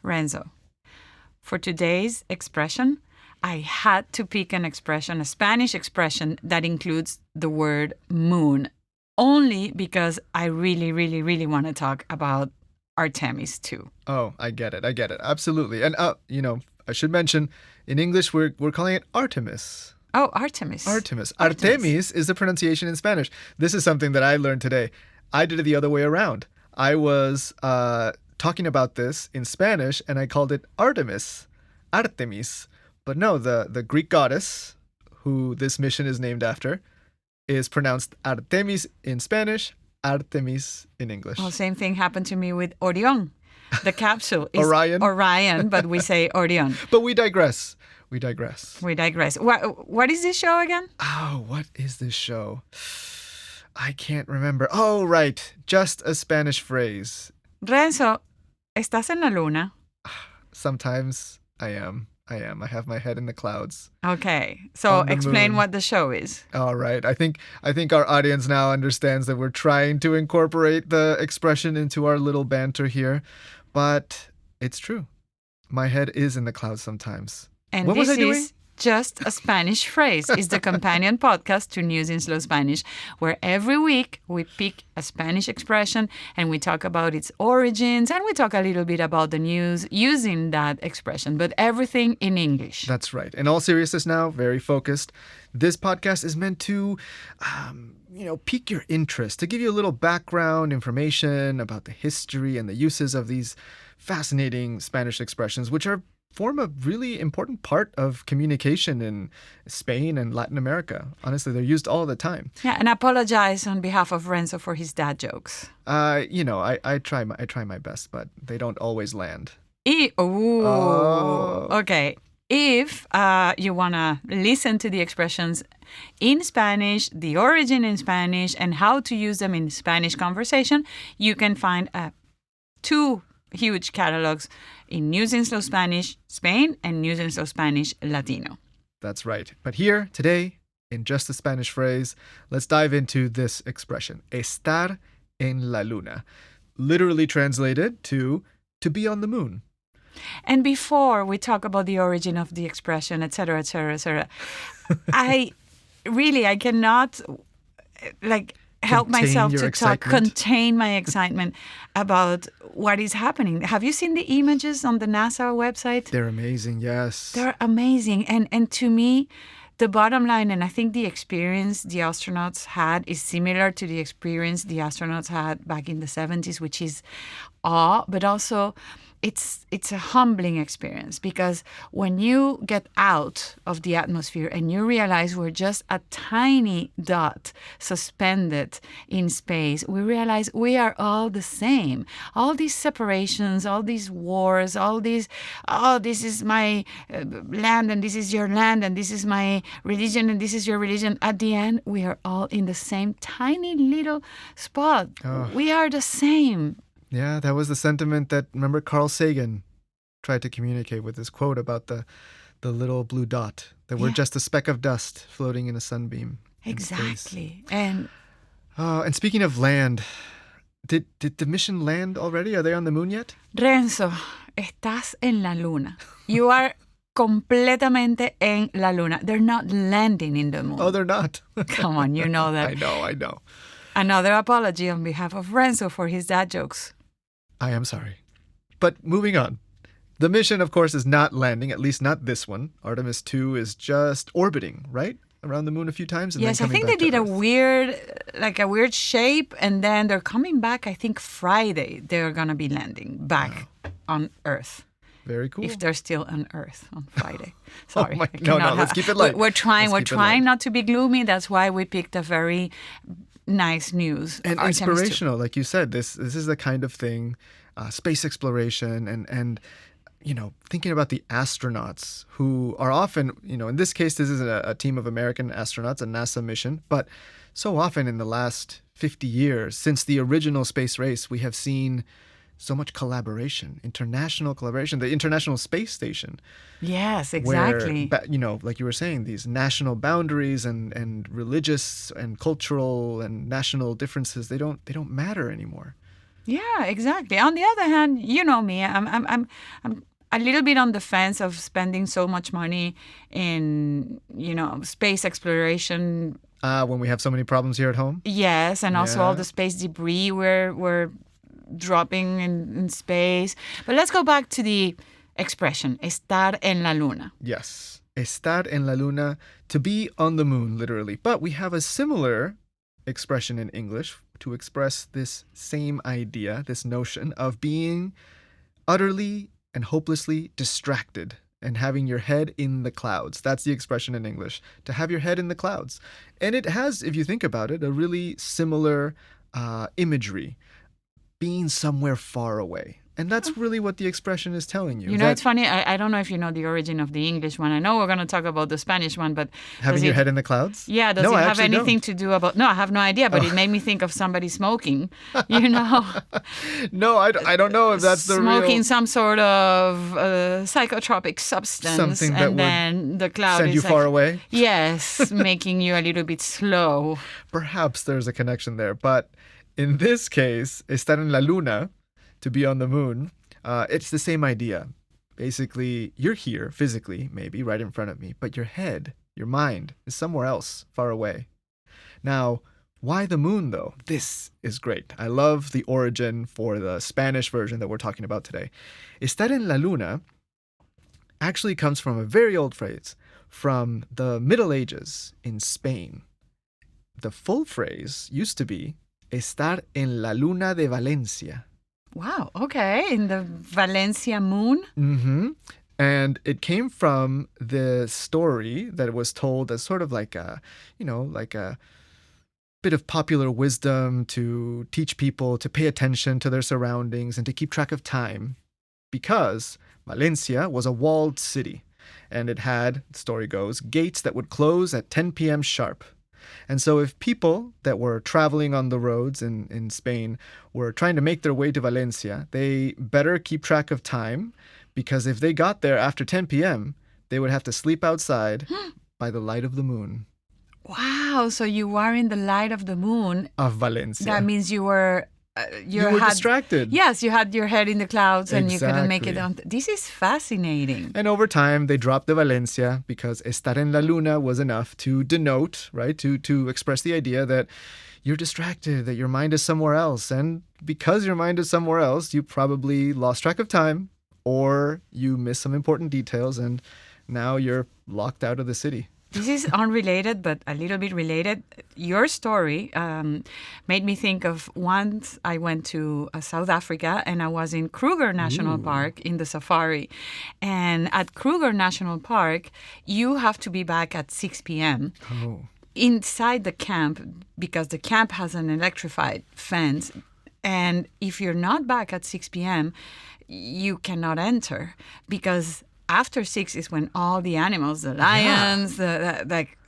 Renzo, for today's expression, I had to pick an expression, a Spanish expression that includes the word moon, only because I really, really, really want to talk about Artemis too. Oh, I get it. Absolutely. And, I should mention, in English, we're calling it Artemis. Oh, Artemis. Artemis is the pronunciation in Spanish. This is something that I learned today. I did it the other way around. I was talking about this in Spanish, and I called it Artemis. But no, the Greek goddess, who this mission is named after, is pronounced Artemis in Spanish, Artemis in English. Well, same thing happened to me with Orion. The capsule is Orion, but we say Orion. But we digress. What is this show again? Oh, what is this show? I can't remember. Oh, right. Just a Spanish phrase. Renzo, ¿estás en la luna? Sometimes I am. I have my head in the clouds. Okay. So explain what the show is. All right. I think our audience now understands that we're trying to incorporate the expression into our little banter here. But it's true. My head is in the clouds sometimes. And what was I doing? Is just a Spanish phrase. It's the companion podcast to News in Slow Spanish, where every week we pick a Spanish expression and we talk about its origins and we talk a little bit about the news using that expression, but everything in English. That's right. In all seriousness now, very focused. This podcast is meant to, pique your interest, to give you a little background information about the history and the uses of these fascinating Spanish expressions, which form a really important part of communication in Spain and Latin America. Honestly, they're used all the time. Yeah, and I apologize on behalf of Renzo for his dad jokes. I try my best, but they don't always land. Okay. If you want to listen to the expressions in Spanish, the origin in Spanish, and how to use them in Spanish conversation, you can find two huge catalogs in News in Slow Spanish Spain and News in Slow Spanish Latino. That's right. But here, today, in just a Spanish phrase, let's dive into this expression, estar en la luna, literally translated to be on the moon. And before we talk about the origin of the expression, etc., I cannot help myself to contain my excitement about what is happening. Have you seen the images on the NASA website? They're amazing, yes. They're amazing. And to me, the bottom line, and I think the experience the astronauts had is similar to the experience the astronauts had back in the 70s, which is awe, but also it's a humbling experience, because when you get out of the atmosphere and you realize we're just a tiny dot suspended in space, we realize we are all the same. All these separations, all these wars, all these, this is my land and this is your land and this is my religion and this is your religion. At the end, we are all in the same tiny little spot. We are the same. Yeah, that was the sentiment that, remember, Carl Sagan tried to communicate with his quote about the little blue dot, that we're just a speck of dust floating in a sunbeam. Exactly. And speaking of land, did the mission land already? Are they on the moon yet? Renzo, estás en la luna. You are completamente en la luna. They're not landing in the moon. Oh, they're not. Come on, you know that. I know. Another apology on behalf of Renzo for his dad jokes. I am sorry. But moving on. The mission, of course, is not landing, at least not this one. Artemis 2 is just orbiting, right? Around the moon a few times. And yes, then I think they did a weird shape, and then they're coming back. I think Friday they're going to be landing back on Earth. Very cool. If they're still on Earth on Friday. Sorry. No, let's keep it light. We're trying not to be gloomy. That's why we picked a very nice news. And inspirational, like you said. This is the kind of thing, space exploration and thinking about the astronauts who are often, in this case, this is a team of American astronauts, a NASA mission, but so often in the last 50 years, since the original space race, we have seen so much collaboration, international collaboration, the International Space Station. Yes, exactly. Where, like you were saying, these national boundaries and religious and cultural and national differences, they don't matter anymore. Yeah, exactly. On the other hand, you know me, I'm a little bit on the fence of spending so much money in, space exploration. When we have so many problems here at home. Yes, and also all Yeah. the space debris we're dropping in space. But let's go back to the expression, estar en la luna. Yes. Estar en la luna, to be on the moon, literally. But we have a similar expression in English to express this same idea, this notion of being utterly and hopelessly distracted and having your head in the clouds. That's the expression in English, to have your head in the clouds. And it has, if you think about it, a really similar imagery, being somewhere far away. And that's really what the expression is telling you. It's funny. I don't know if you know the origin of the English one. I know we're going to talk about the Spanish one, but having your head in the clouds? Yeah, does No, it I have actually anything don't. to do about... No, I have no idea, but it made me think of somebody smoking, you know. No, I don't know if that's the Smoking real... some sort of psychotropic substance. Something that and would then the cloud send is you like, far away? Yes, making you a little bit slow. Perhaps there's a connection there. But in this case, estar en la luna, to be on the moon, it's the same idea. Basically, you're here physically, maybe right in front of me, but your head, your mind, is somewhere else, far away. Now, why the moon, though? This is great. I love the origin for the Spanish version that we're talking about today. Estar en la luna actually comes from a very old phrase from the Middle Ages in Spain. The full phrase used to be estar en la luna de Valencia. Wow, okay. In the Valencia moon? Mm-hmm. And it came from the story that was told as sort of like a bit of popular wisdom to teach people to pay attention to their surroundings and to keep track of time, because Valencia was a walled city and it had, the story goes, gates that would close at 10 p.m. sharp. And so if people that were traveling on the roads in Spain were trying to make their way to Valencia, they better keep track of time, because if they got there after 10 p.m., they would have to sleep outside by the light of the moon. Wow, so you were in the light of the moon. Of Valencia. That means you were... you were distracted. Yes, you had your head in the clouds and you couldn't make it Exactly. on. This is fascinating. And over time, they dropped the Valencia because estar en la luna was enough to denote, right, to express the idea that you're distracted, that your mind is somewhere else. And because your mind is somewhere else, you probably lost track of time or you missed some important details and now you're locked out of the city. This is unrelated, but a little bit related. Your story made me think of once I went to South Africa and I was in Kruger National Park in the safari. And at Kruger National Park, you have to be back at 6 p.m. Oh. inside the camp, because the camp has an electrified fence. And if you're not back at 6 p.m., you cannot enter, because after 6 is when all the animals, the lions,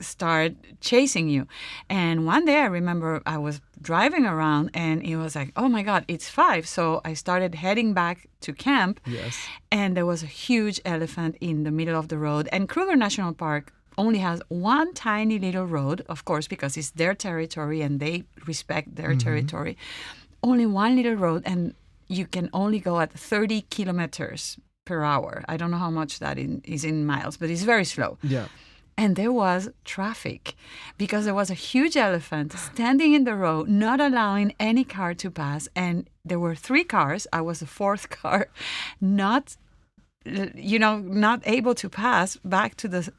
start chasing you. And one day I remember I was driving around and it was like, oh my God, it's 5. So I started heading back to camp. Yes. And there was a huge elephant in the middle of the road. And Kruger National Park only has one tiny little road, of course, because it's their territory and they respect their territory. Only one little road, and you can only go at 30 kilometers per hour. I don't know how much that is in miles, but it's very slow. Yeah. And there was traffic because there was a huge elephant standing in the road, not allowing any car to pass. And there were 3 cars. I was the 4th car, not able to pass back to the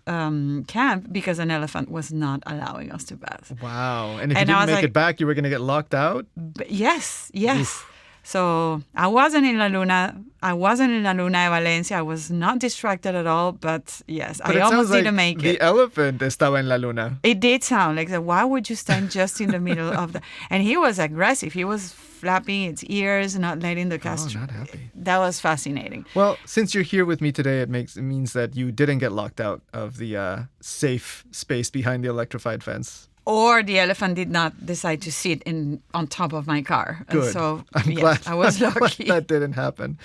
camp because an elephant was not allowing us to pass. Wow. And if And you I didn't was make like- it back, you were going to get locked out? Yes. Oof. So I wasn't in La Luna. I wasn't in La Luna de Valencia. I was not distracted at all. But yes, But I it almost sounds like didn't make the it. elephant estaba en la luna. It did sound like that. Why would you stand just in the middle of the... And he was aggressive. He was flapping its ears, not letting the cast... not happy. That was fascinating. Well, since you're here with me today, it means that you didn't get locked out of the safe space behind the electrified fence. Or the elephant did not decide to sit on top of my car. And Good. so I'm yes, glad. I was I'm glad lucky. that didn't happen.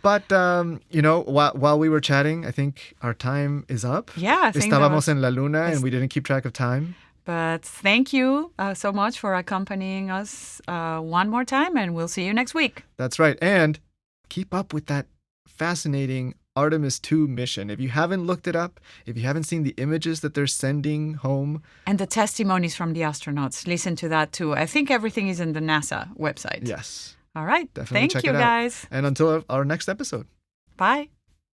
But, while we were chatting, I think our time is up. Yeah, I think that Estábamos was- en la luna and we didn't keep track of time. But thank you so much for accompanying us one more time, and we'll see you next week. That's right. And keep up with that fascinating Artemis 2 mission. If you haven't looked it up, if you haven't seen the images that they're sending home, and the testimonies from the astronauts, listen to that too. I think everything is in the NASA website. Yes. All right. Definitely check Thank you, it out. guys. And until our next episode. Bye.